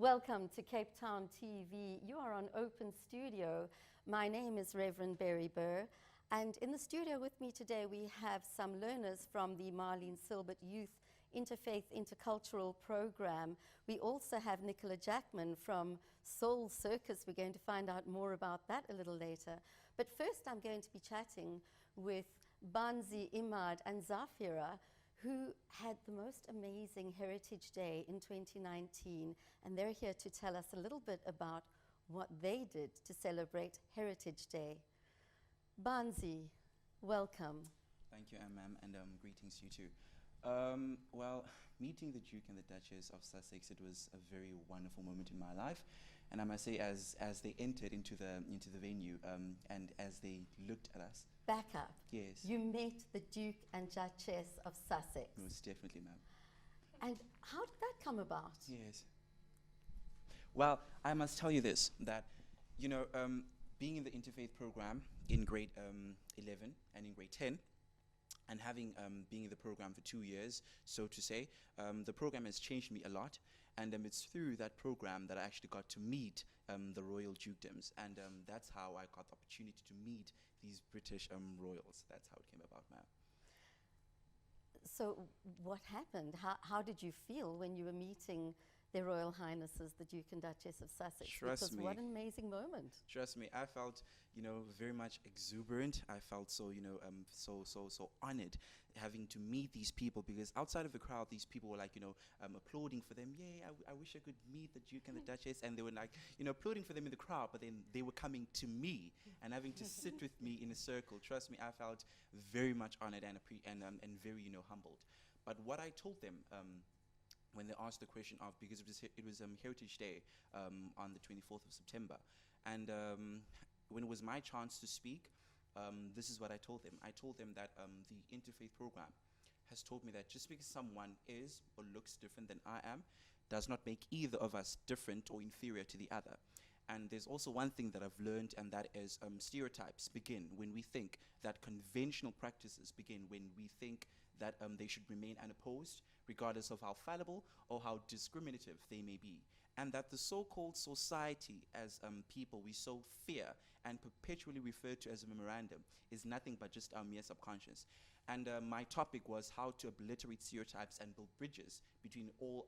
Welcome to Cape Town TV. You are on Open Studio. My name is Reverend Berry Burr, and in the studio with me today we have some learners from the Marlene Silbert Youth Interfaith Intercultural Program. We also have Nicola Jackman from Soul Circus. We're going to find out more about that a little later. But first I'm going to be chatting with Banzi, Imad and Zafira, who had the most amazing Heritage Day in 2019, and they're here to tell us a little bit about what they did to celebrate Heritage Day. Banzi, welcome. Thank you, ma'am, and greetings to you too. Well, meeting the Duke and the Duchess of Sussex, it was a very wonderful moment in my life, and I must say, as they entered into the venue, and as they looked at us. Back up. Yes. You met the Duke and Duchess of Sussex. Most definitely, ma'am. And how did that come about? Yes. Well, I must tell you this, that, you know, being in the interfaith program in grade 11 and in grade 10, and having been in the program for 2 years, so to say, the program has changed me a lot, and it's through that program that I actually got to meet the royal dukedoms, and that's how I got the opportunity to meet these British royals. That's how it came about, ma'am. So what happened? How did you feel when you were meeting their Royal Highnesses, the Duke and Duchess of Sussex? Trust me. What an amazing moment. Trust me, I felt, you know, very much exuberant. I felt so, you know, so honored having to meet these people, because outside of the crowd, these people were like, you know, applauding for them. Yay, I wish I could meet the Duke and the Duchess. And they were like, you know, applauding for them in the crowd, but then they were coming to me and having to sit with me in a circle. Trust me, I felt very much honored and very, you know, humbled. But what I told them, when they asked the question of, because it was Heritage Day on the 24th of September, and when it was my chance to speak, this is what I told them. I told them that the interfaith program has told me that just because someone is or looks different than I am does not make either of us different or inferior to the other. And there's also one thing that I've learned, and that is stereotypes begin when we think that conventional practices begin when we think that they should remain unopposed, regardless of how fallible or how discriminative they may be. And that the so-called society, as people we so fear and perpetually refer to as a memorandum, is nothing but just our mere subconscious. And my topic was how to obliterate stereotypes and build bridges between all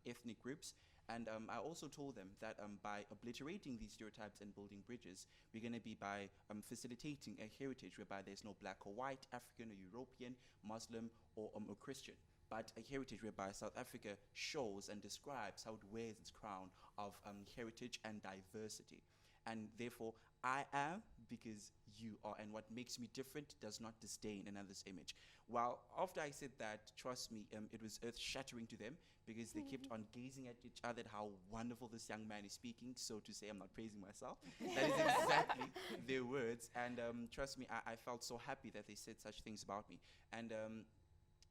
ethnic groups. And I also told them that by obliterating these stereotypes and building bridges, we're going to be by facilitating a heritage whereby there's no black or white, African or European, Muslim or Christian, but a heritage whereby South Africa shows and describes how it wears its crown of heritage and diversity. And therefore, I am because you are, and what makes me different does not disdain another's image. Well, after I said that, trust me, it was earth-shattering to them, because they kept on gazing at each other at how wonderful this young man is speaking. So to say, I'm not praising myself. That is exactly their words. And trust me, I felt so happy that they said such things about me. And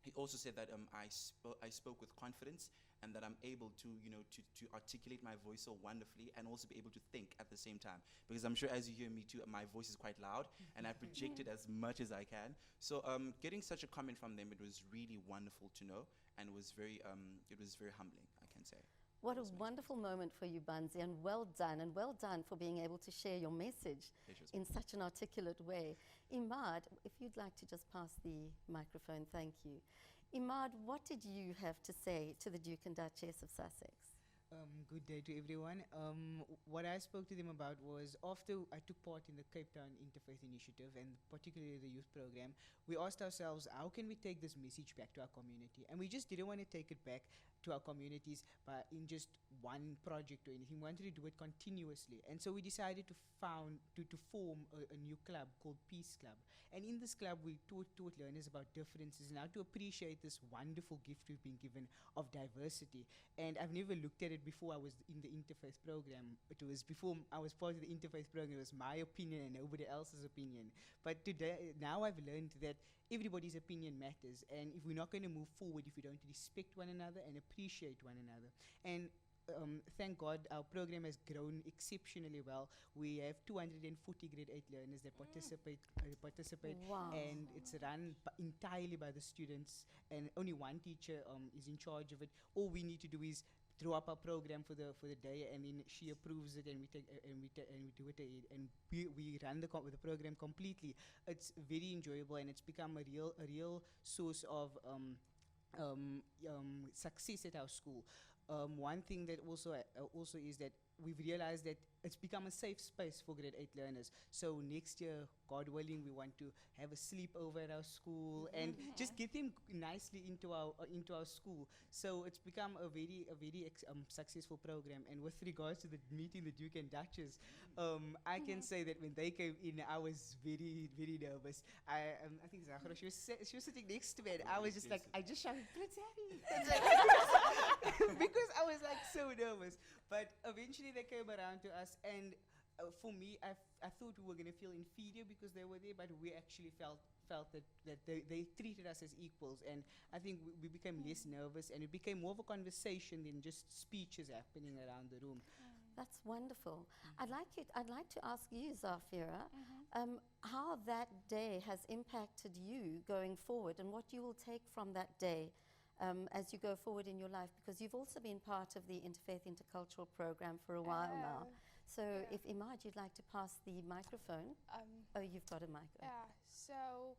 he also said that I spoke with confidence, and that I'm able to, you know, to articulate my voice so wonderfully, and also be able to think at the same time. Because I'm sure as you hear me too, my voice is quite loud, and I project it as much as I can. So getting such a comment from them, it was really wonderful to know, and it was very humbling, I can say. What a wonderful moment for you, Banzi, and well done for being able to share your message in such an articulate way. Imad, if you'd like to just pass the microphone, thank you. Imad, what did you have to say to the Duke and Duchess of Sussex? Good day to everyone. What I spoke to them about was, after I took part in the Cape Town Interfaith Initiative, and particularly the youth program, we asked ourselves, how can we take this message back to our community? And we just didn't want to take it back to our communities in just one project or anything. We wanted to do it continuously. And so we decided to form a new club called Peace Club. And in this club, we taught learners about differences and how to appreciate this wonderful gift we've been given of diversity. And I've never looked at it before I was in the interfaith program. It was before I was part of the interfaith program, it was my opinion and nobody else's opinion. But today, now I've learned that everybody's opinion matters, and if we're not going to move forward if we don't respect one another and appreciate one another. And thank God our program has grown exceptionally well. We have 240 grade 8 learners that participate, Wow. and it's run entirely by the students, and only one teacher is in charge of it. All we need to do is draw up our program for the day, and then she approves it, and we take and we do it, and we run the program completely. It's very enjoyable, and it's become a real source of success at our school. One thing that also is that we've realized that it's become a safe space for grade 8 learners. So next year, God willing, we want to have a sleepover at our school and just get them nicely into our school. So it's become a very successful program. And with regards to the meeting the Duke and Duchess, I can say that when they came in, I was very nervous. I think Zahra, she was sitting next to me, and I was just like, I just shouted, Prince Harry, because I was like so nervous. But eventually they came around to us, and for me, I thought we were going to feel inferior because they were there, but we actually felt that they treated us as equals, and I think we became less nervous, and it became more of a conversation than just speeches happening around the room. That's wonderful. I'd like to ask you, Zafira, how that day has impacted you going forward, and what you will take from that day as you go forward in your life, because you've also been part of the Interfaith Intercultural program for a while now. So if Imad, you'd like to pass the microphone. Oh, you've got a microphone. Yeah, so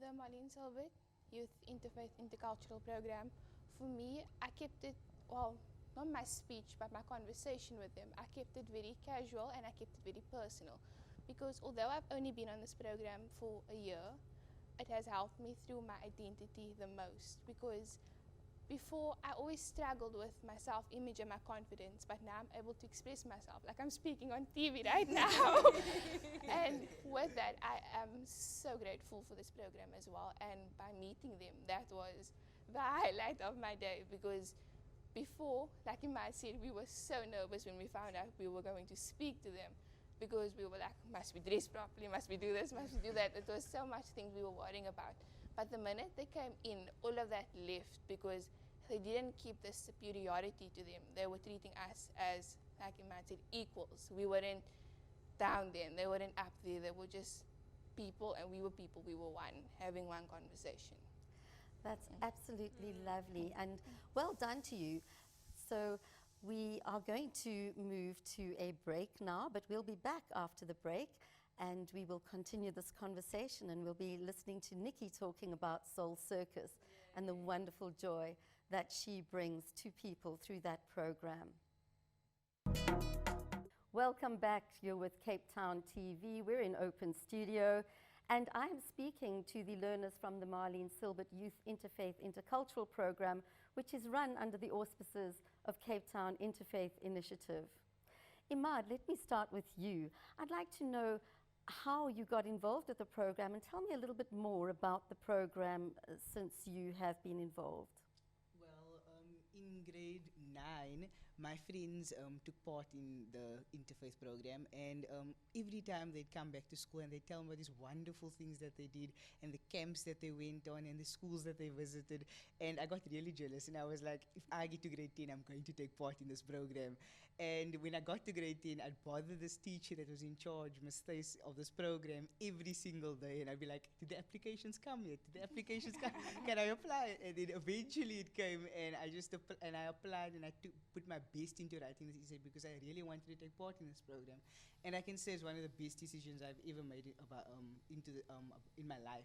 the Marlene Silbert Youth Interfaith Intercultural program, for me, I kept it, well, not my speech, but my conversation with them, I kept it very casual and I kept it very personal. Because although I've only been on this program for a year, it has helped me through my identity the most. Because before, I always struggled with my self-image and my confidence, but now I'm able to express myself. Like I'm speaking on TV right now. And with that, I am so grateful for this program as well. And by meeting them, that was the highlight of my day, because before, like Imad said, we were so nervous when we found out we were going to speak to them, because we were like, must we dress properly, must we do this, must we do that. It was so much things we were worrying about. But the minute they came in, all of that left, because they didn't keep this superiority to them. They were treating us as, like Imad said, equals. We weren't down there, and they weren't up there. They were just people, and we were people. We were one, having one conversation. That's absolutely lovely, and well done to you. So we are going to move to a break now, but we'll be back after the break, and we will continue this conversation, and we'll be listening to Nikki talking about Soul Circus and the wonderful joy that she brings to people through that program. Welcome back. You're with Cape Town TV. We're in open studio, and I am speaking to the learners from the Marlene Silbert Youth Interfaith Intercultural program, which is run under the auspices of Cape Town Interfaith Initiative. Imad, let me start with you. I'd like to know how you got involved with the program, and tell me a little bit more about the program since you have been involved. Well, in grade 9, my friends took part in the interfaith program, and every time they'd come back to school and they'd tell me about these wonderful things that they did, and the camps that they went on, and the schools that they visited, and I got really jealous, and I was like, if I get to grade 10, I'm going to take part in this program. And when I got to grade 10, I'd bother this teacher that was in charge, Ms. Stace, of this program every single day, and I'd be like, did the applications come yet? Did the applications come? Can I apply? And then eventually it came, and I applied, and I put my best into writing this essay because I really wanted to take part in this program. And I can say it's one of the best decisions I've ever made in my life.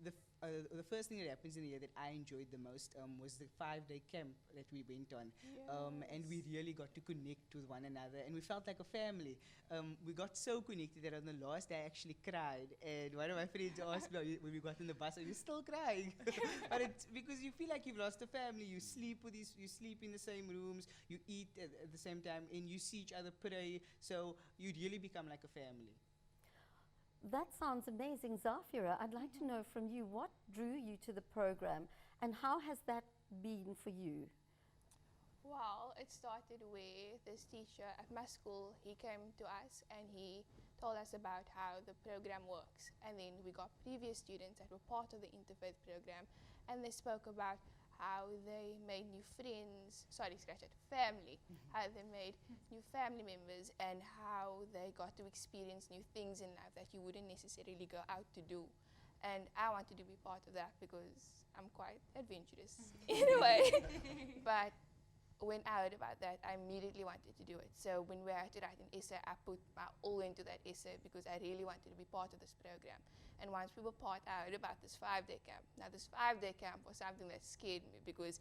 The first thing that happens in the year that I enjoyed the most was the 5-day camp that we went on. And we really got to connect with one another, and we felt like a family. We got so connected that on the last day I actually cried, and one of my friends asked me when we got on the bus, are you still crying? But it's because you feel like you've lost a family. You sleep in the same rooms, you eat at the same time, and you see each other pray, so you really become like a family. That sounds amazing. Zafira, I'd like to know from you, what drew you to the program, and how has that been for you? Well, it started where this teacher at my school, he came to us and he told us about how the program works. And then we got previous students that were part of the interfaith program, and they spoke about how they made new friends, sorry, scratch that, family, how they made new family members, and how they got to experience new things in life that you wouldn't necessarily go out to do. And I wanted to be part of that because I'm quite adventurous in a way. But when I heard about that, I immediately wanted to do it. So when we had to write an essay, I put my all into that essay because I really wanted to be part of this program. And once we were part, I heard about this 5-day camp. Now this 5-day camp was something that scared me because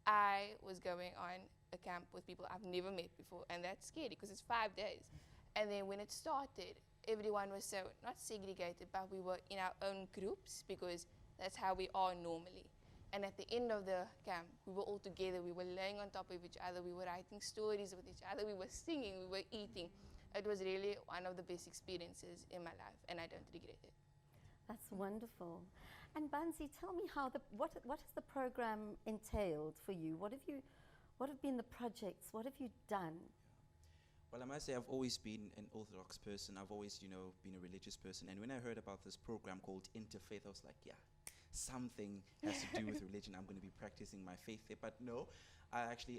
I was going on a camp with people I've never met before, and that's scary because it's 5 days. And then when it started, everyone was so, not segregated, but we were in our own groups because that's how we are normally. And at the end of the camp, we were all together, we were laying on top of each other, we were writing stories with each other, we were singing, we were eating. It was really one of the best experiences in my life, and I don't regret it. That's wonderful. And Banzi, tell me what has the program entailed for you? What have been the projects? What have you done? Well, I must say I've always been an Orthodox person. I've always, been a religious person. And when I heard about this program called Interfaith, I was like, yeah, something has to do with religion. I'm going to be practicing my faith there. But no, I actually,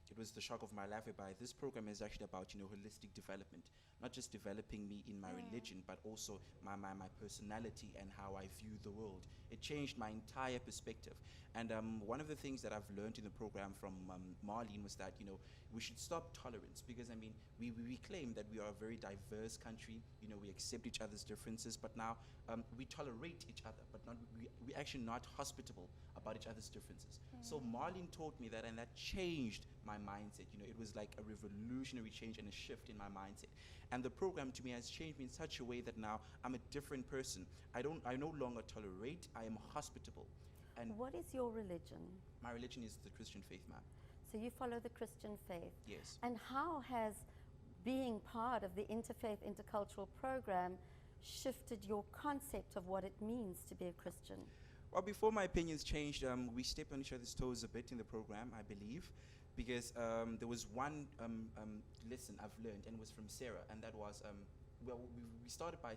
it was the shock of my life whereby this program is actually about, holistic development. Not just developing me in my religion, but also my personality and how I view the world. It changed my entire perspective. And one of the things that I've learned in the program from Marlene was that, we should stop tolerance because, we claim that we are a very diverse country. We accept each other's differences, but now we tolerate each other, but we're actually not hospitable about each other's differences. So Marlene taught me that, and that changed my mindset. It was like a revolutionary change and a shift in my mindset. And the program to me has changed me in such a way that now I'm a different person. I no longer tolerate, I am hospitable. And what is your religion? My religion is the Christian faith, ma'am. So you follow the Christian faith? Yes. And how has being part of the Interfaith Intercultural program shifted your concept of what it means to be a Christian? Well, before my opinions changed, we stepped on each other's toes a bit in the program, I believe, because there was one lesson I've learned, and it was from Sarah, and that was, we started by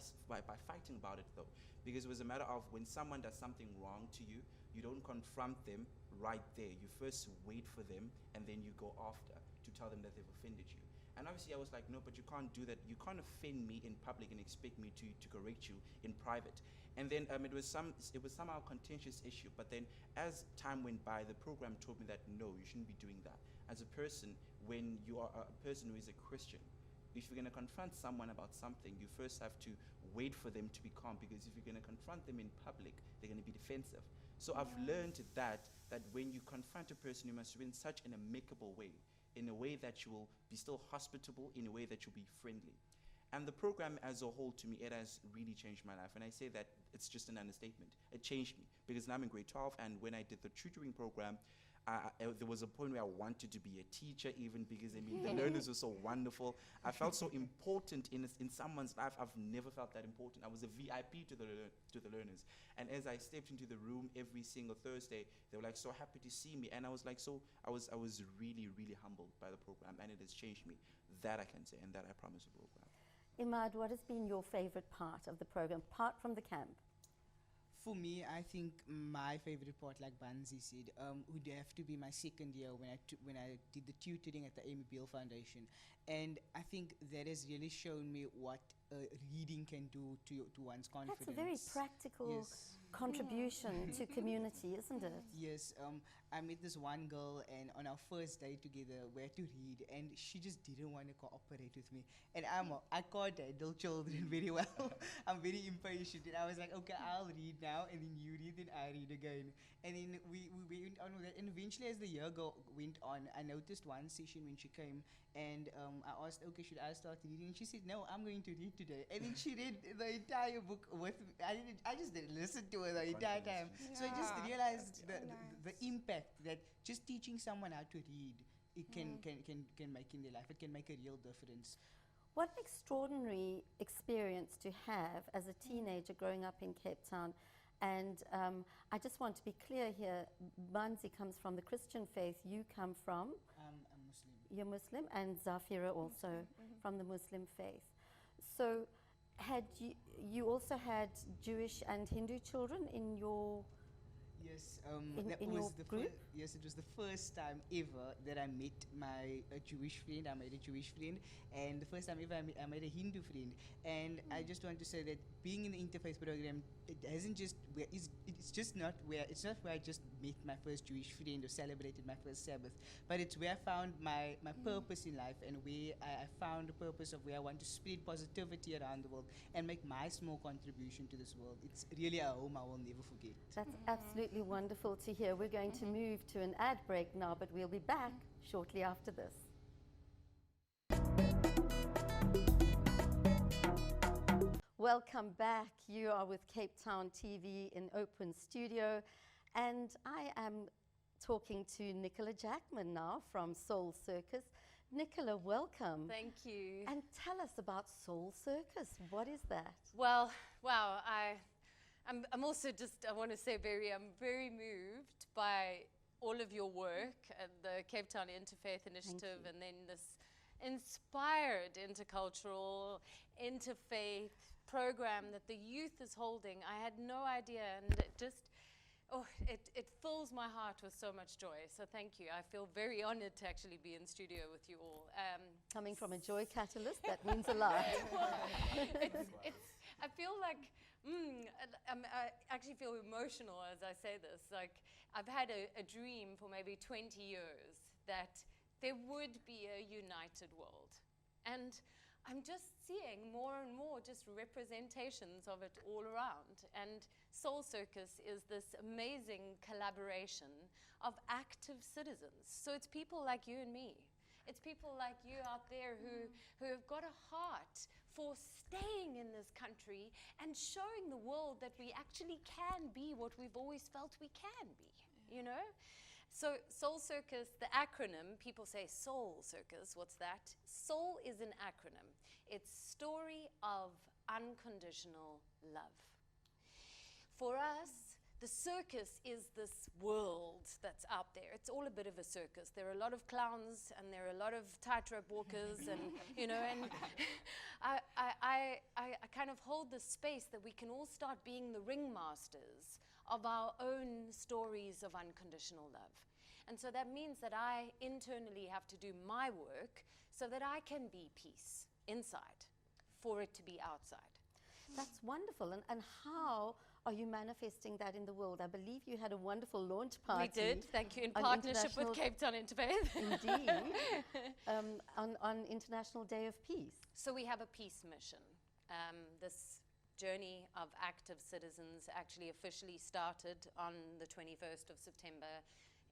fighting about it, though, because it was a matter of when someone does something wrong to you, you don't confront them right there. You first wait for them, and then you go after to tell them that they've offended you. And obviously I was like, no, but you can't do that. You can't offend me in public and expect me to correct you in private. And then it was somehow a contentious issue. But then as time went by, the program taught me that no, you shouldn't be doing that. As a person, when you are a person who is a Christian, if you're going to confront someone about something, you first have to wait for them to be calm, because if you're going to confront them in public, they're going to be defensive. So I've learned that when you confront a person, you must do it in such an amicable way, in a way that you will be still hospitable, in a way that you'll be friendly. And the program as a whole, to me, it has really changed my life. And I say that it's just an understatement. It changed me, because now I'm in grade 12, and when I did the tutoring program, there was a point where I wanted to be a teacher even, because the learners were so wonderful. I felt so important in someone's life. I've never felt that important. I was a VIP to the learners. And as I stepped into the room every single Thursday, they were like so happy to see me, and I was like I was really, really humbled by the program, and it has changed me. That I can say, and that I promise the program. Imad, what has been your favorite part of the program, apart from the camp? For me, I think my favorite part, like Banzi said, would have to be my second year when I did the tutoring at the Amy Beale Foundation. And I think that has really shown me what reading can do to one's confidence. That's a very practical contribution to community, isn't it? Yes, I met this one girl, and on our first day together, we had to read, and she just didn't want to cooperate with me. And I can't handle children very well. I'm very impatient, and I was like, okay, I'll read now, and then you read, then I read again. And then we went on with that, and eventually as the year went on, I noticed one session when she came, and I asked, okay, should I start reading? And she said, no, I'm going to read today. And then she read the entire book with me. I just didn't listen to her the entire time. Yeah. So I just realized That's the impact that just teaching someone how to read, it can make in their life. It can make a real difference. What an extraordinary experience to have as a teenager growing up in Cape Town. And I just want to be clear here, Banzi comes from the Christian faith, you come from? I'm Muslim. You're Muslim, and Zafira also from the Muslim faith. So had you also had Jewish and Hindu children in your Yes, in your group? yes, it was the first time ever that I met a Jewish friend. I made a Jewish friend, and the first time ever I made a Hindu friend. And I just want to say that being in the interfaith program, it hasn't just where it's just not where it's not where I just met my first Jewish friend or celebrated my first Sabbath, but it's where I found my purpose in life, and where I found the purpose of where I want to spread positivity around the world and make my small contribution to this world. It's really a home I will never forget. That's absolutely wonderful to hear. We're going to move to an ad break now, but we'll be back shortly after this. Welcome back. You are with Cape Town TV in Open Studio, and I am talking to Nicola Jackman now from Soul Circus. Nicola, welcome. Thank you. And tell us about Soul Circus. What is that? Well, wow, I'm also just, I want to say I'm very moved by all of your work at the Cape Town Interfaith Initiative, and then this inspired intercultural, interfaith program that the youth is holding. I had no idea, and it just, it fills my heart with so much joy. So thank you. I feel very honored to actually be in studio with you all. Coming from a joy catalyst, that means a lot. I feel like, I actually feel emotional as I say this. Like, I've had a dream for maybe 20 years that there would be a united world. And I'm just seeing more and more just representations of it all around. And Soul Circus is this amazing collaboration of active citizens. So it's people like you and me. It's people like you out there who have got a heart for staying in this country and showing the world that we actually can be what we've always felt we can be, you know? So Soul Circus, the acronym, people say Soul Circus, what's that? Soul is an acronym. It's story of unconditional love. For us, the circus is this world that's out there. It's all a bit of a circus. There are a lot of clowns, and there are a lot of tightrope walkers, and you know, and I kind of hold this space that we can all start being the ringmasters of our own stories of unconditional love. And so that means that I internally have to do my work so that I can be peace inside for it to be outside. That's wonderful. And how are you manifesting that in the world? I believe you had a wonderful launch party. We did, thank you, in on partnership with Cape Town Interfaith. Indeed, on International Day of Peace. So we have a peace mission. This journey of active citizens actually officially started on the 21st of September,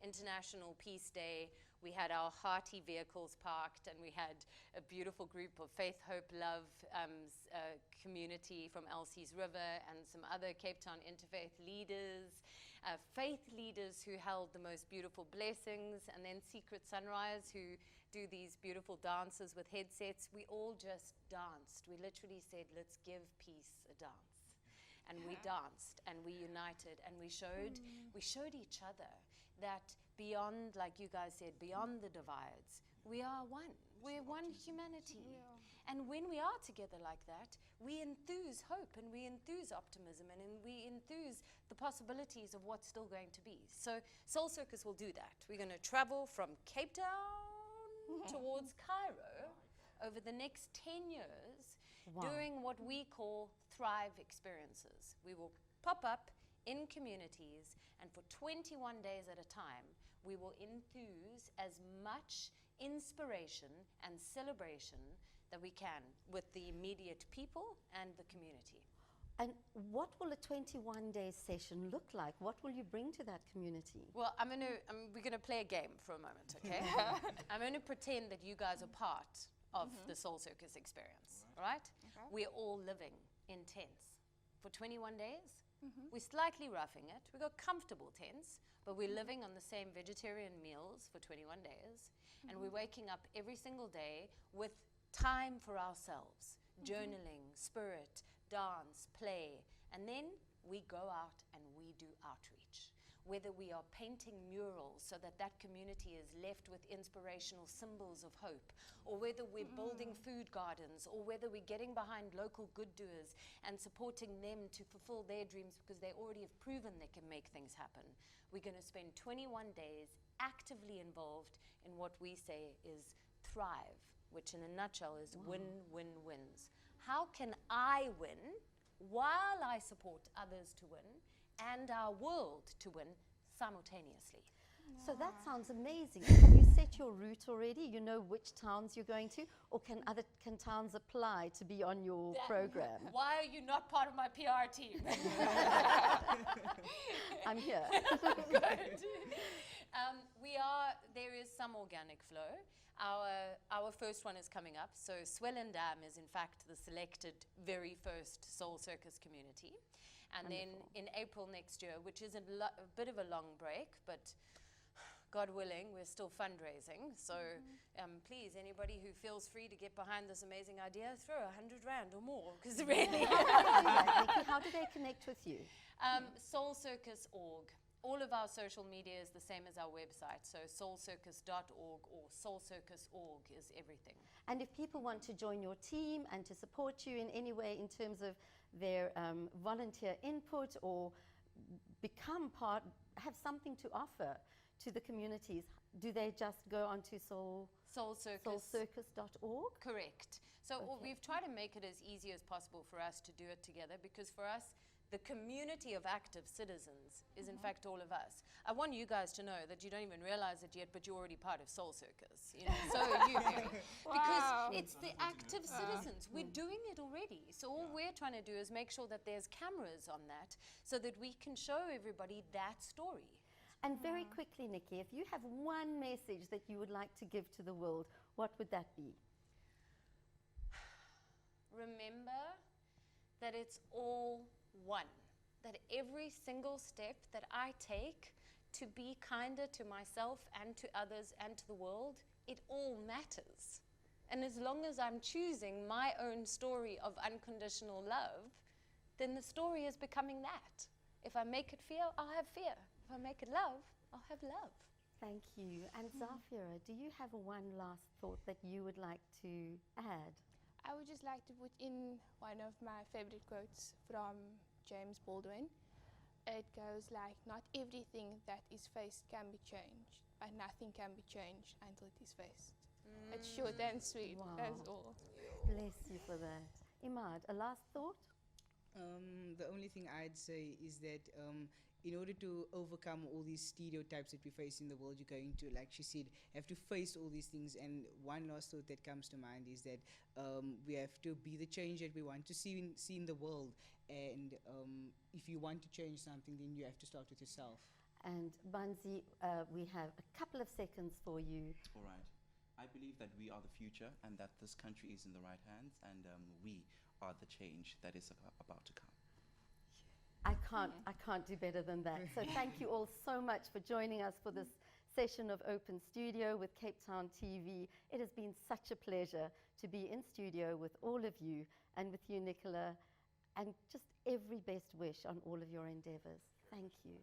International Peace Day. We had our hearty vehicles parked, and we had a beautiful group of Faith, Hope, Love community from Elsie's River, and some other Cape Town Interfaith leaders, faith leaders who held the most beautiful blessings, and then Secret Sunrise, who do these beautiful dances with headsets. We all just danced. We literally said, let's give peace a dance. And we danced, and we united, and we showed each other that beyond, like you guys said, beyond the divides, we are one. We're one humanity. Yeah. And when we are together like that, we enthuse hope, and we enthuse optimism, and we enthuse the possibilities of what's still going to be. So Soul Circus will do that. We're going to travel from Cape Town towards Cairo over the next 10 years, doing what we call Thrive experiences. We will pop up in communities, and for 21 days at a time, we will enthuse as much inspiration and celebration that we can with the immediate people and the community. And what will a 21-day session look like? What will you bring to that community? Well, we're going to play a game for a moment, okay? I'm going to pretend that you guys are part of the Soul Circus experience, all right? Okay. We're all living in tents for 21 days. We're slightly roughing it. We've got comfortable tents, but we're living on the same vegetarian meals for 21 days. And we're waking up every single day with time for ourselves, journaling, spirit, dance, play. And then we go out and we do outreach. whether we are painting murals so that that community is left with inspirational symbols of hope, or whether we're building food gardens, or whether we're getting behind local good doers and supporting them to fulfill their dreams because they already have proven they can make things happen. We're going to spend 21 days actively involved in what we say is Thrive, which in a nutshell is win-win-wins. How can I win while I support others to win and our world to win simultaneously? So that sounds amazing. Have you set your route already? You know which towns you're going to? Or can towns apply to be on your program? Why are you not part of my PR team? I'm here. Good. There is some organic flow. Our first one is coming up. So Swellendam is in fact the selected very first Soul Circus community. And Wonderful. then in April next year, which is a bit of a long break, but God willing, we're still fundraising. So please, anybody who feels free to get behind this amazing idea, throw 100 Rand or more, because really. Nikki, how do they connect with you? Soulcircus.org. All of our social media is the same as our website. So soulcircus.org or soulcircus.org is everything. And if people want to join your team and to support you in any way in terms of their volunteer input or become part, have something to offer to the communities, do they just go onto soulcircus.org? Correct. So we've tried to make it as easy as possible for us to do it together, because for us, the community of active citizens is in fact all of us. I want you guys to know that you don't even realize it yet, but you're already part of Soul Circus. You know? So are you. Because it's the active citizens. We're doing it already. So all we're trying to do is make sure that there's cameras on that so that we can show everybody that story. And very quickly, Nikki, if you have one message that you would like to give to the world, what would that be? Remember that it's all one. That every single step that I take to be kinder to myself and to others and to the world, it all matters. And as long as I'm choosing my own story of unconditional love, then the story is becoming that. If I make it fear, I'll have fear. If I make it love, I'll have love. Thank you. And Zafira, do you have one last thought that you would like to add? I would just like to put in one of my favorite quotes from James Baldwin. It goes like, not everything that is faced can be changed, but nothing can be changed until it is faced. It's short and sweet, that's all. Bless you for that. Imad, a last thought? The only thing I'd say is that in order to overcome all these stereotypes that we face in the world, you're going to, like she said, have to face all these things. And one last thought that comes to mind is that we have to be the change that we want to see in the world. And if you want to change something, then you have to start with yourself. And Banzi, we have a couple of seconds for you. All right. I believe that we are the future and that this country is in the right hands, and we are the change that is about to come. I can't do better than that. So thank you all so much for joining us for this session of Open Studio with Cape Town TV. It has been such a pleasure to be in studio with all of you and with you, Nicola, and just every best wish on all of your endeavors. Thank you.